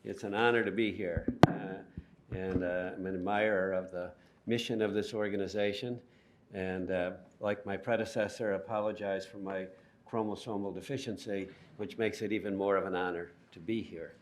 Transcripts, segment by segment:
It's an honor to be here. And I'm an admirer of the mission of this organization. And like my predecessor, apologize for my chromosomal deficiency, which makes it even more of an honor to be here.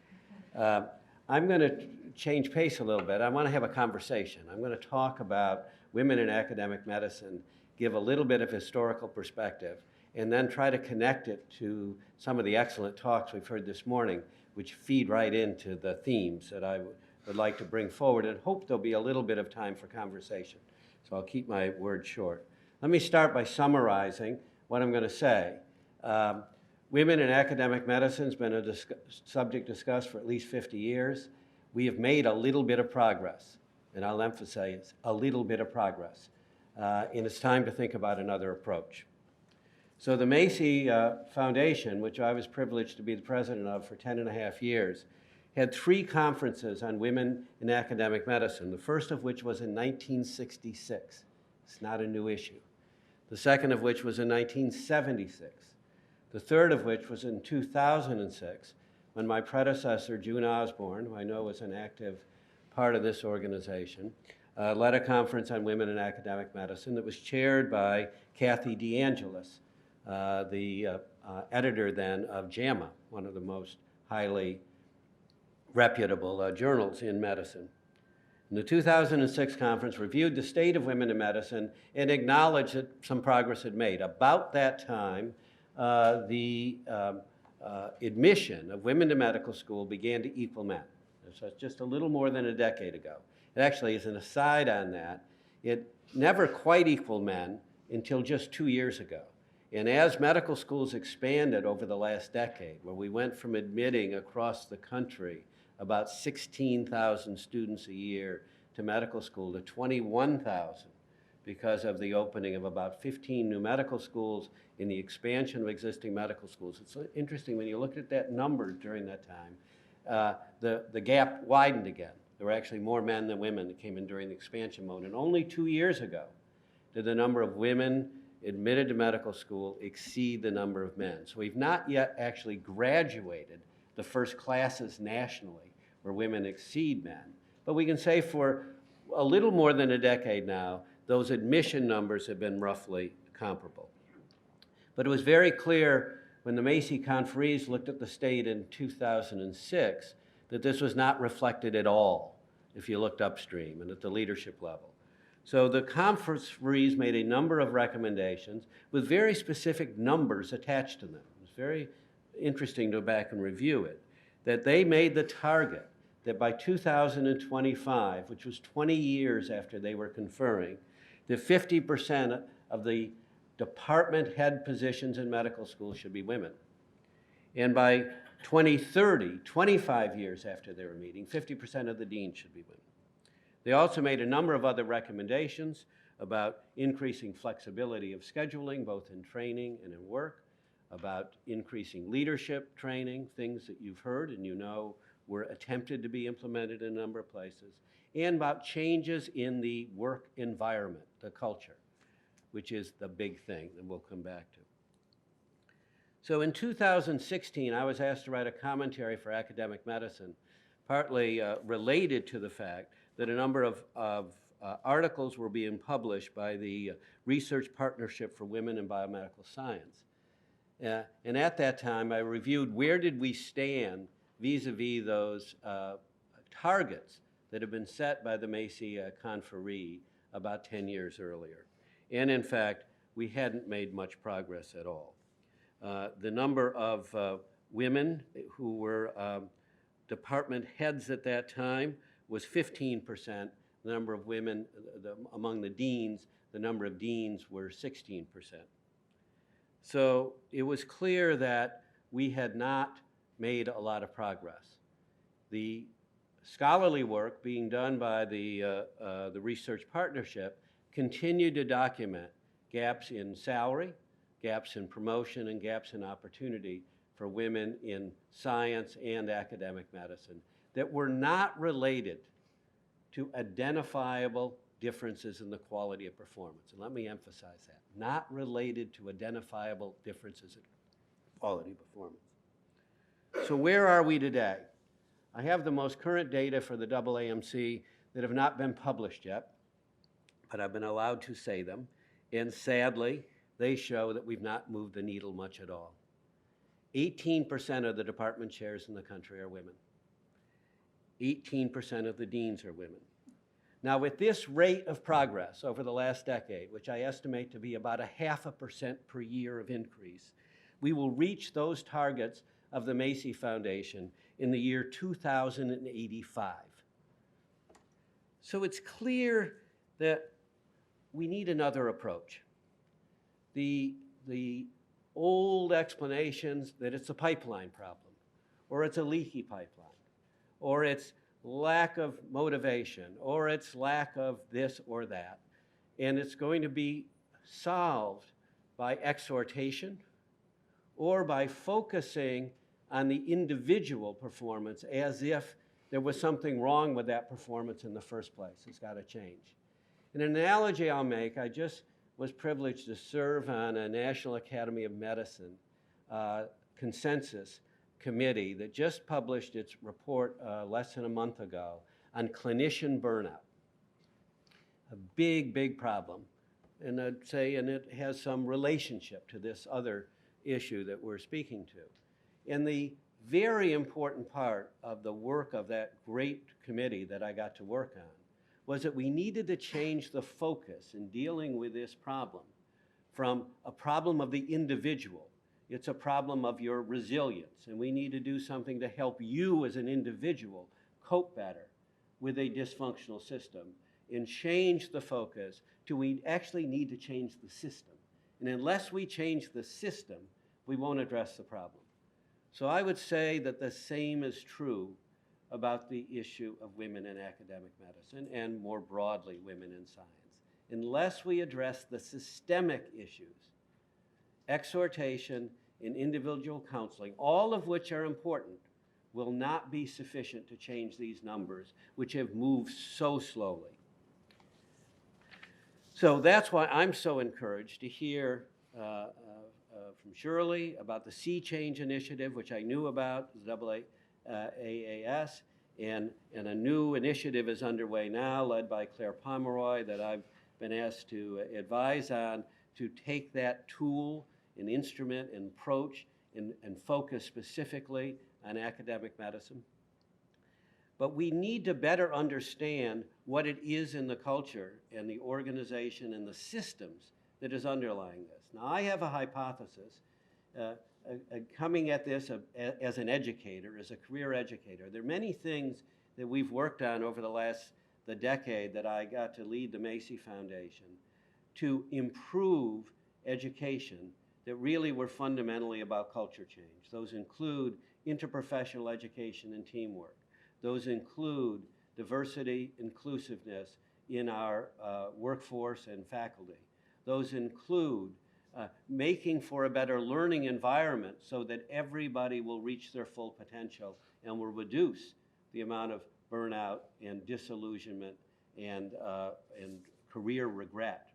I'm going to change pace a little bit. I want to have a conversation. I'm going to talk about women in academic medicine, give a little bit of historical perspective, and then try to connect it to some of the excellent talks we've heard this morning, which feed right into the themes that I would like to bring forward, and hope there'll be a little bit of time for conversation. So I'll keep my words short. Let me start by summarizing what I'm going to say. Women in academic medicine has been a subject discussed for at least 50 years. We have made a little bit of progress, and I'll emphasize a little bit of progress. And it's time to think about another approach. So the Macy Foundation, which I was privileged to be the president of for 10 and a half years, had 3 conferences on women in academic medicine, the first of which was in 1966. It's not a new issue. The second of which was in 1976. The third of which was in 2006, when my predecessor, June Osborne, who I know was an active part of this organization, led a conference on women in academic medicine that was chaired by Kathy DeAngelis, the editor then of JAMA, one of the most highly reputable journals in medicine. And the 2006 conference reviewed the state of women in medicine and acknowledged that some progress had made. About that time, the admission of women to medical school began to equal men. So it's just a little more than a decade ago. It actually, as an aside on that, it never quite equaled men until just 2 years ago. And as medical schools expanded over the last decade, where we went from admitting across the country about 16,000 students a year to medical school to 21,000 because of the opening of about 15 new medical schools and the expansion of existing medical schools. It's interesting when you look at that number during that time, the gap widened again. There were actually more men than women that came in during the expansion mode. And only 2 years ago did the number of women admitted to medical school exceed the number of men. So we've not yet actually graduated the first classes nationally where women exceed men. But we can say for a little more than a decade now, those admission numbers have been roughly comparable. But it was very clear when the Macy conferees looked at the state in 2006 that this was not reflected at all if you looked upstream and at the leadership level. So the conferees made a number of recommendations with very specific numbers attached to them. It was very interesting to go back and review it, that they made the target that by 2025, which was 20 years after they were conferring, that 50% of the department head positions in medical school should be women. And by 2030, 25 years after they were meeting, 50% of the deans should be women. They also made a number of other recommendations about increasing flexibility of scheduling, both in training and in work, about increasing leadership training, things that you've heard and you know were attempted to be implemented in a number of places, and about changes in the work environment, the culture, which is the big thing that we'll come back to. So in 2016, I was asked to write a commentary for academic medicine, partly related to the fact that a number of articles were being published by the Research Partnership for Women in Biomedical Science. And at that time, I reviewed where did we stand vis-a-vis those targets that have been set by the Macy conferee about 10 years earlier. And in fact, we hadn't made much progress at all. The number of women who were department heads at that time was 15%. The number of women among the deans, the number of deans were 16%. So it was clear that we had not made a lot of progress. The scholarly work being done by the Research Partnership continued to document gaps in salary, gaps in promotion, and gaps in opportunity for women in science and academic medicine that were not related to identifiable differences in the quality of performance. And let me emphasize that. Not related to identifiable differences in quality of performance. So where are we today? I have the most current data for the AAMC that have not been published yet, but I've been allowed to say them. And sadly, they show that we've not moved the needle much at all. 18% of the department chairs in the country are women. 18% of the deans are women. Now, with this rate of progress over the last decade, which I estimate to be about 0.5% per year of increase, we will reach those targets of the Macy Foundation in the year 2085. So it's clear that we need another approach. The old explanations that it's a pipeline problem, or it's a leaky pipeline, or it's lack of motivation, or it's lack of this or that, and it's going to be solved by exhortation or by focusing on the individual performance as if there was something wrong with that performance in the first place. It's got to change. And an analogy I'll make, I just was privileged to serve on a National Academy of Medicine consensus committee that just published its report less than a month ago on clinician burnout. A big, big problem. And I'd say, and it has some relationship to this other issue that we're speaking to. And the very important part of the work of that great committee that I got to work on was that we needed to change the focus in dealing with this problem from a problem of the individual. It's a problem of your resilience, and we need to do something to help you as an individual cope better with a dysfunctional system and change the focus to we actually need to change the system. And unless we change the system, we won't address the problem. So I would say that the same is true about the issue of women in academic medicine and more broadly women in science. Unless we address the systemic issues, exhortation and individual counseling, all of which are important, will not be sufficient to change these numbers, which have moved so slowly. So that's why I'm so encouraged to hear from Shirley about the Sea Change Initiative, which I knew about, the AAAS, and a new initiative is underway now, led by Claire Pomeroy, that I've been asked to advise on, to take that tool, an instrument, and approach, and focus specifically on academic medicine. But we need to better understand what it is in the culture and the organization and the systems that is underlying this. Now, I have a hypothesis coming at this as an educator, as a career educator. There are many things that we've worked on over the decade that I got to lead the Macy Foundation to improve education that really were fundamentally about culture change. Those include interprofessional education and teamwork. Those include diversity, inclusiveness in our workforce and faculty. Those include making for a better learning environment so that everybody will reach their full potential and will reduce the amount of burnout and disillusionment and career regret.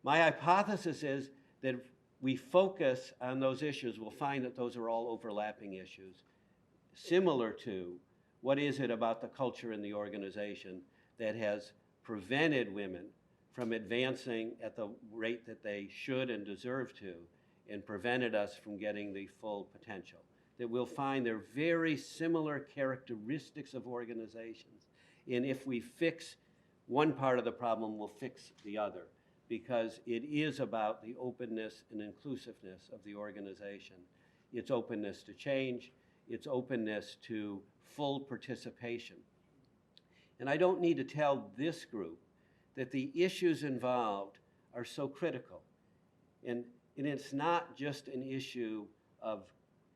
My hypothesis is that if we focus on those issues, we'll find that those are all overlapping issues, similar to what is it about the culture in the organization that has prevented women from advancing at the rate that they should and deserve to, and prevented us from getting the full potential. That we'll find they're very similar characteristics of organizations, and if we fix one part of the problem, we'll fix the other, because it is about the openness and inclusiveness of the organization. Its openness to change, its openness to full participation. And I don't need to tell this group that the issues involved are so critical. And it's not just an issue of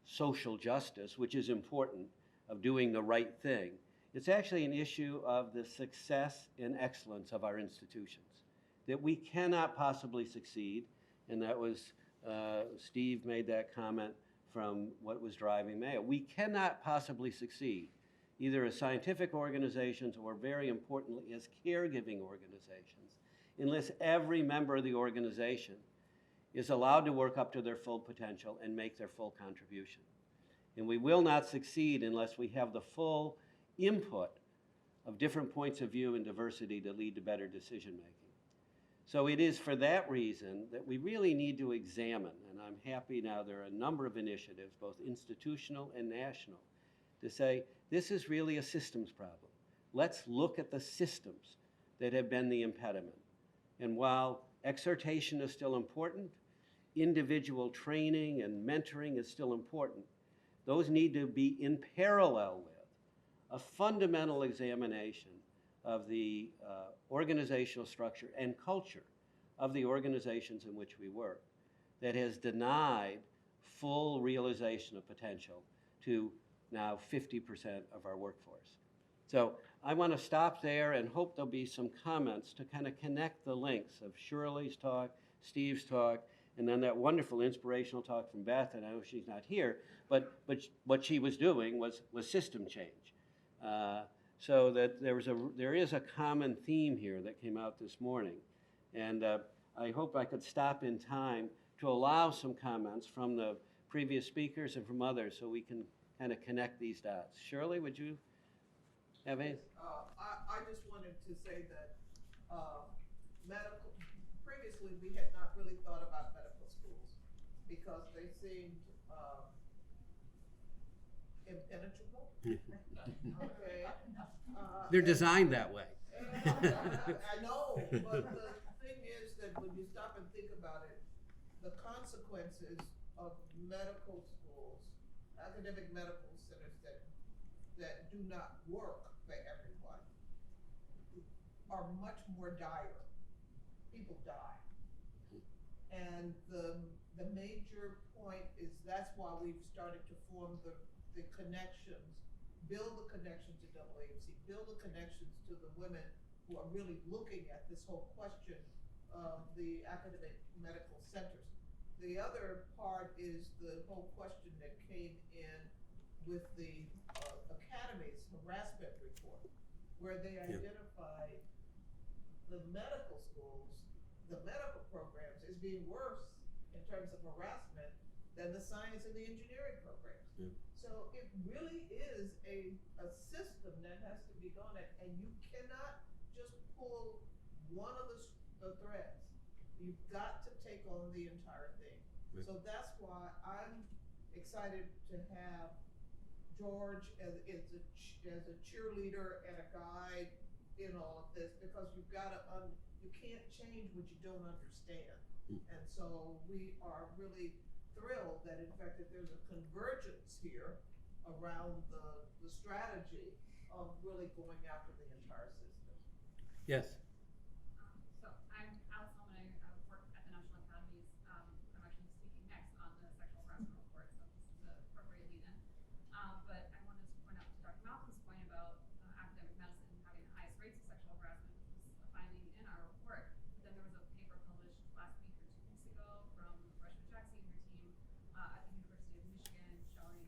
social justice, which is important, of doing the right thing. It's actually an issue of the success and excellence of our institutions. That we cannot possibly succeed, and that was, Steve made that comment from what was driving Mayo. We cannot possibly succeed, either as scientific organizations or, very importantly, as caregiving organizations, unless every member of the organization is allowed to work up to their full potential and make their full contribution. And we will not succeed unless we have the full input of different points of view and diversity to lead to better decision making. So it is for that reason that we really need to examine, and I'm happy now there are a number of initiatives, both institutional and national, to say this is really a systems problem. Let's look at the systems that have been the impediment. And while exhortation is still important, individual training and mentoring is still important, those need to be in parallel with a fundamental examination of the organizational structure and culture of the organizations in which we work that has denied full realization of potential to now 50% of our workforce. So I want to stop there and hope there'll be some comments to kind of connect the links of Shirley's talk, Steve's talk, and then that wonderful inspirational talk from Beth, and I know she's not here, but what she was doing was system change. So that there is a common theme here that came out this morning. And I hope I could stop in time to allow some comments from the previous speakers and from others so we can kind of connect these dots. Shirley, would you have any? I just wanted to say that previously we had not really thought about medical schools because they seemed impenetrable. Okay. They're designed that way. I know, but the thing is that when you stop and think about it, the consequences of medical schools, academic medical centers that do not work for everyone are much more dire. People die. And the major point is that's why we've started to form the connections, build the connections to AAC, build the connections to the women who are really looking at this whole question of the academic medical centers. The other part is the whole question that came in with the Academy's harassment report, where they identified the medical schools, the medical programs as being worse in terms of harassment than the science and the engineering programs. Yeah. So it really is a system that has to be gone at, and you cannot just pull one of the threads. You've got to take on the entire thing. Right. So that's why I'm excited to have George as a cheerleader and a guide in all of this, because you've got to you can't change what you don't understand. And so we are really thrilled that in fact that there's a convergence here around the strategy of really going after the entire system. Yes. So I'm Alice Holman. I work at the National Academies. I'm actually speaking next on the sexual harassment report, so this is the appropriate lead-in. But I wanted to point out to Dr. Malcolm's point about academic medicine having the highest rates of sexual harassment, which was a finding in our report. But then there was a paper published last week or 2 weeks ago from Rosalind and her team at the University of Michigan showing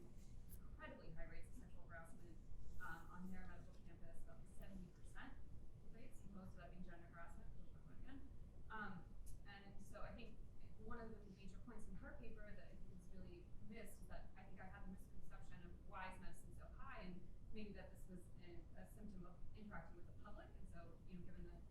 incredibly high rates of sexual harassment on their medical campus, about 70% rates, most of that being gender harassment, which we're going again. And so I think one of the major points in her paper that I think was really missed is that I think I had the misconception of why is medicine so high, and maybe that this was a symptom of interacting with the public, and so, given that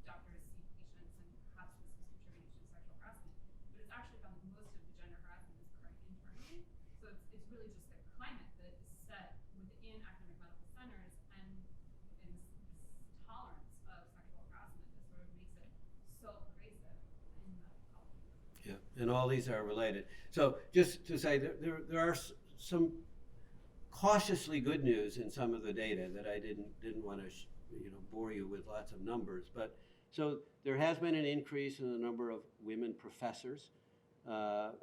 doctors see patients and perhaps this was contributing to sexual harassment, but it's actually found that most of the gender harassment is occurring internally, so it's really just the climate that is set within academic medical centers and this tolerance of sexual harassment that sort of makes it so pervasive in the public. Yeah, and all these are related. So just to say that there are some cautiously good news in some of the data that I didn't want to bore you with lots of numbers, but so there has been an increase in the number of women professors.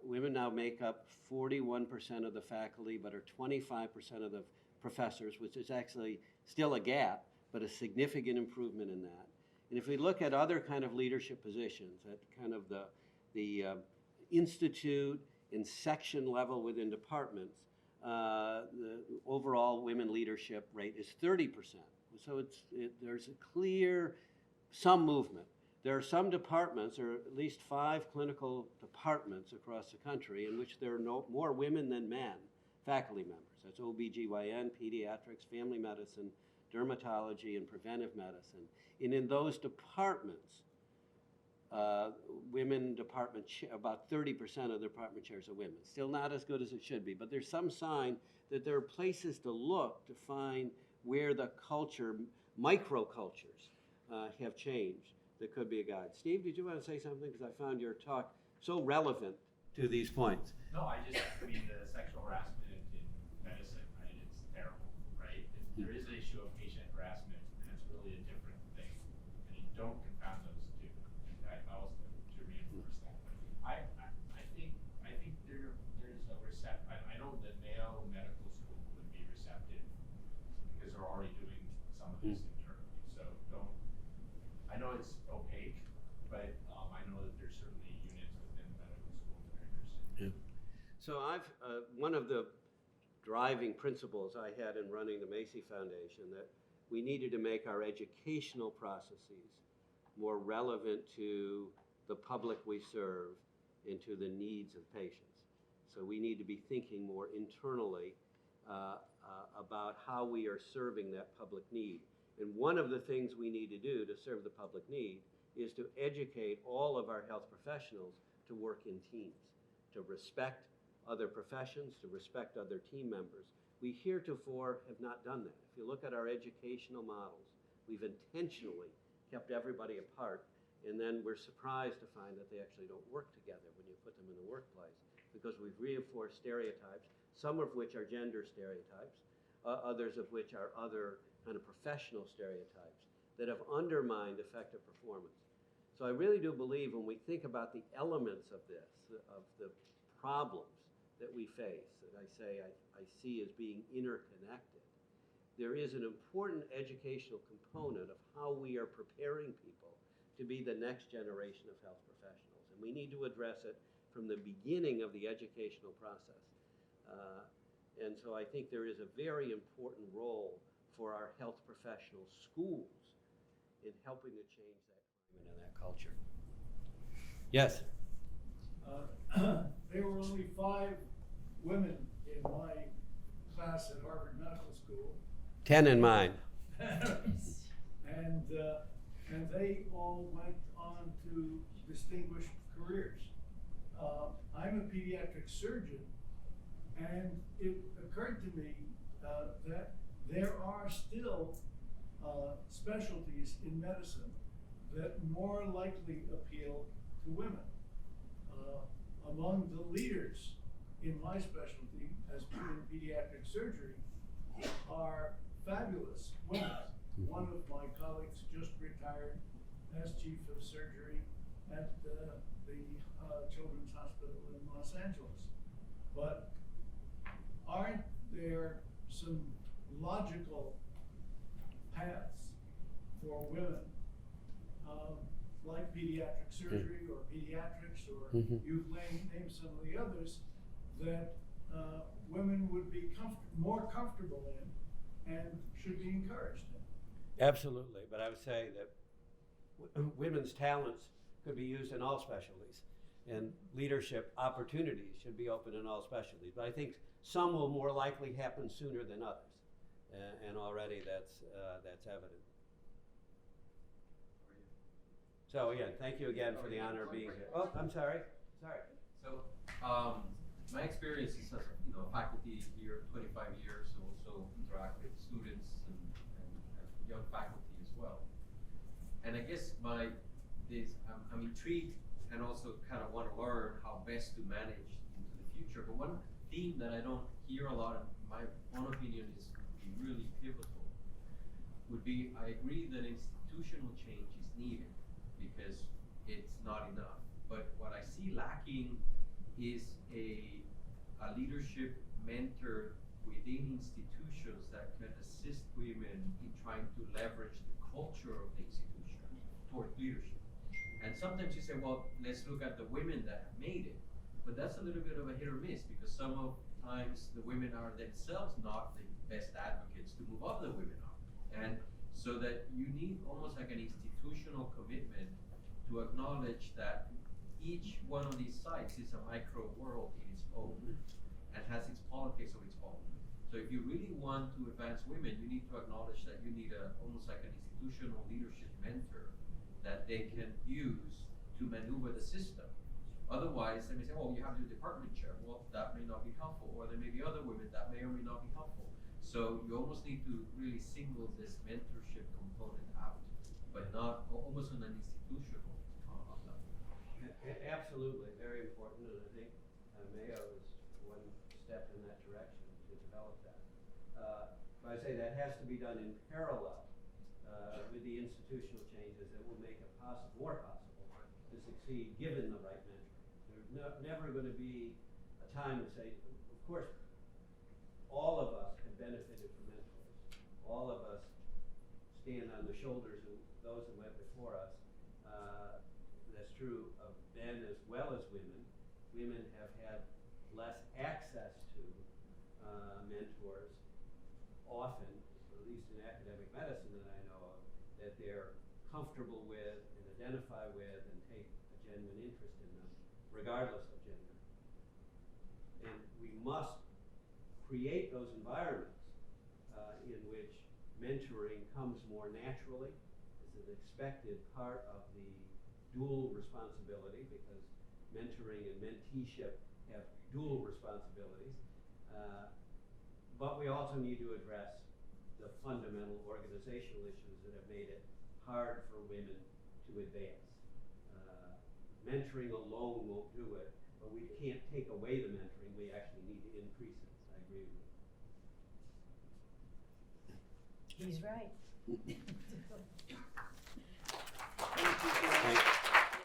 Women now make up 41% of the faculty, but are 25% of the professors, which is actually still a gap, but a significant improvement in that. And if we look at other kind of leadership positions at kind of the institute and section level within departments, the overall women leadership rate is 30%. So there's a clear, some movement. There are some departments, or at least 5 clinical departments across the country, in which there are more women than men faculty members. That's OBGYN, pediatrics, family medicine, dermatology, and preventive medicine. And in those departments, women department, about 30% of the department chairs are women. Still not as good as it should be, but there's some sign that there are places to look to find where the culture, microcultures, have changed that could be a guide. Steve, did you want to say something? Because I found your talk so relevant to these points. No, I mean, the sexual harassment in medicine, right, it's terrible, right? There is an issue of patient harassment, and it's really a different thing. And you don't confound those two. And I also, to reinforce that, I think there's a I know the male medical school would be receptive because they're already doing some of this internally. So I know it's opaque, but I know that there's certainly units within the medical school that are interested. So one of the driving principles I had in running the Macy Foundation that we needed to make our educational processes more relevant to the public we serve and to the needs of patients. So we need to be thinking more internally about how we are serving that public need. And one of the things we need to do to serve the public need is to educate all of our health professionals to work in teams, to respect other professions, to respect other team members. We heretofore have not done that. If you look at our educational models, we've intentionally kept everybody apart, and then we're surprised to find that they actually don't work together when you put them in the workplace, because we've reinforced stereotypes, some of which are gender stereotypes, others of which are other kind of professional stereotypes that have undermined effective performance. So I really do believe when we think about the elements of this, of the problems that we face, that I see as being interconnected, there is an important educational component of how we are preparing people to be the next generation of health professionals. And we need to address it from the beginning of the educational process. And so I think there is a very important role for our health professional schools in helping to change that climate and that culture. Yes? There were only 5 women in my class at Harvard Medical School. 10 in mine. And they all went on to distinguished careers. I'm a pediatric surgeon, and it occurred to me that there are still specialties in medicine that more likely appeal to women. Among the leaders in my specialty, as in pediatric surgery, are fabulous women. One of my colleagues just retired as chief of surgery at the Children's Hospital in Los Angeles. But aren't there some logical paths for women, like pediatric surgery or pediatrics, or you've named some of the others, that women would be more comfortable in and should be encouraged in? Absolutely, but I would say that women's talents could be used in all specialties, and leadership opportunities should be open in all specialties. But I think some will more likely happen sooner than others, and already that's evident. So again, thank you again for the honor of being here. Oh, I'm sorry. So, my experience is as faculty here, 25 years, also interact with students and young faculty as well. And I guess I'm intrigued and also kind of want to learn how best to manage into the future. But one theme that I don't hear a lot, in my own opinion, is really pivotal, would be I agree that institutional change is needed because it's not enough. But what I see lacking is a leadership mentor within institutions that can assist women in trying to leverage the culture of the institution toward leadership. And sometimes you say, well, let's look at the women that have made it. But that's a little bit of a hit or miss, because sometimes the women are themselves not the best advocates to move up the women up. And so that you need almost like an institutional commitment to acknowledge that each one of these sites is a micro world in its own and has its politics of its So if you really want to advance women, you need to acknowledge that you need almost like an institutional leadership mentor that they can use to maneuver the system. Otherwise, they may say, oh, you have your department chair. Well, that may not be helpful. Or there may be other women that may or may not be helpful. So you almost need to really single this mentorship component out, but not almost on an institutional level. Absolutely, very important, and I think Mayo is one step in that direction to develop that. But I say that has to be done in parallel with the institutional changes that will make it more possible to succeed given the right mentoring. There's never going to be a time to say, of course, all of us have benefited from mentors. All of us stand on the shoulders of those that went before us. That's true of men as well as women. Women have had less access to mentors often, at least in academic medicine that I know of, that they're comfortable with and identify with and take a genuine interest in them, regardless of gender. And we must create those environments in which mentoring comes more naturally as an expected part of the dual responsibility, because mentoring and menteeship have dual responsibilities. But we also need to address the fundamental organizational issues that have made it hard for women to advance. Mentoring alone won't do it, but we can't take away the mentoring. We actually need to increase it. I agree with you. He's right.